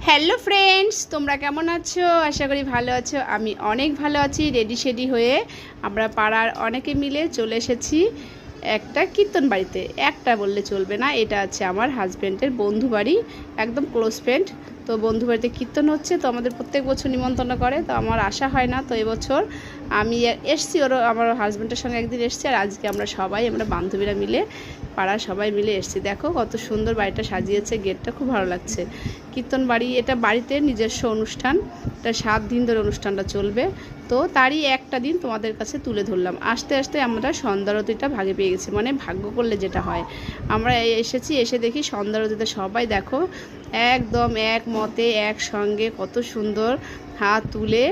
Hello friends, তোমরা কেমন আছো? আশা করি ভালো আছো। আমি অনেক ভালো আছি। রেডি শেডি হয়ে আমরা পাড়ার অনেকে মিলে চলে এসেছি একটা কীর্তন বাড়িতে। একটা বললে চলবে না, এটা আছে আমার হাজব্যান্ডের বন্ধু বাড়ি, একদম ক্লোজ ফ্রেন্ড। তো বন্ধু বাড়িতে কীর্তন হচ্ছে, তো আমাদের প্রত্যেক বছর নিমন্ত্রণ করে, তো আমার আসা হয় না। তো এবছর আমি এসছি, আমার হাজব্যান্ডের সঙ্গে একদিন এসছি, আর আজকে আমরা বান্ধবীরা মিলে পাড়া সবাই মিলে এসছি। দেখো কত সুন্দর বাড়িটা সাজিয়েছে, গেটটা খুব ভালো লাগছে। কীর্তন বাড়ি, এটা বাড়িতে নিজস্ব অনুষ্ঠান, এটা 7 দিন ধরে অনুষ্ঠানটা চলবে। তো তারই একটা দিন তোমাদের কাছে তুলে ধরলাম। আস্তে আস্তে আমরা সন্ধ্যারতিটা ভাগে পেয়ে গেছি, মানে ভাগ্য করলে যেটা হয়। আমরা এসেছি, এসে দেখি সন্ধ্যারতিতে সবাই দেখো একদম এক মতে একসঙ্গে কত সুন্দর হাত তুলে,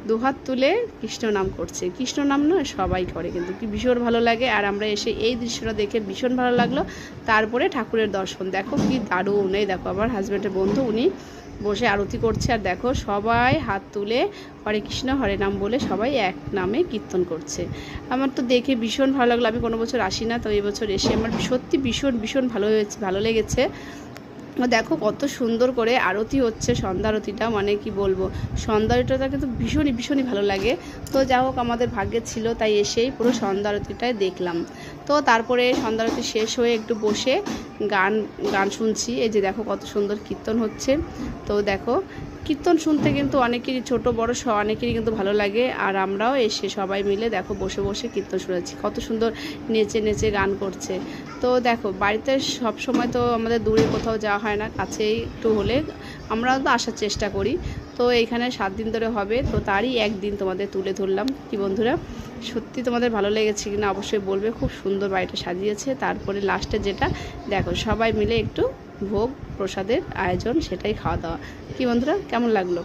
দুহাত তুলে কৃষ্ণ নাম করছে। কৃষ্ণ নাম না সবাই করে, কিন্তু কি ভীষণ ভালো লাগে। আর আমরা এসে এই দৃশ্যটা দেখে ভীষণ ভালো লাগলো। তারপরে ঠাকুরের দর্শন দেখো কি দারুণ। এই দেখো আমার হাজব্যান্ডের বন্ধু, উনি বসে আরতি করছে, আর দেখো সবাই হাত তুলে হরে কৃষ্ণ হরে নাম বলে সবাই এক নামে কীর্তন করছে। আমার তো দেখে ভীষণ ভালো লাগলো। আমি কোনো বছর আসি না, তো এই বছর এসে আমার সত্যি ভীষণ ভীষণ ভালো লেগেছে। দেখো কত সুন্দর করে আরতি হচ্ছে, সন্ধ্যা আরতিটা, মানে কি বলবো, সন্ধ্যা আরতিটা কিন্তু ভীষণই ভালো লাগে। তো যা হোক আমাদের ভাগ্যে ছিল, তাই এসেই পুরো সন্ধ্যা আরতিটাই দেখলাম। তো তারপরে সন্ধ্যা আরতি শেষ হয়ে একটু বসে গান শুনছি। এই যে দেখো কত সুন্দর কীর্তন হচ্ছে। তো দেখো কীর্তন শুনতে কিন্তু অনেকেরই, ছোট বড় অনেকেরই কিন্তু ভালো লাগে। আর আমরাও এসে সবাই মিলে দেখো বসে বসে কীর্তন শুনেছি, কত সুন্দর নেচে নেচে গান করছে। তো দেখো বাড়িতে সব সময় তো আমাদের দূরে কোথাও যাওয়া হয় না, কাছেই একটু হলে আমরা তো আসার চেষ্টা করি। তো এইখানে 7 দিন ধরে হবে, তো তারই একদিন তোমাদের তুলে ধরলাম। কি বন্ধুরা, সত্যি তোমাদের ভালো লেগেছে কিনা অবশ্যই বলবে। খুব সুন্দর বাড়িটা সাজিয়েছে। তারপরে লাস্টে যেটা দেখো সবাই মিলে একটু ভোগ প্রসাদের আয়োজন, সেটাই খাওয়া দাওয়া। কি বন্ধুরা, কেমন লাগলো?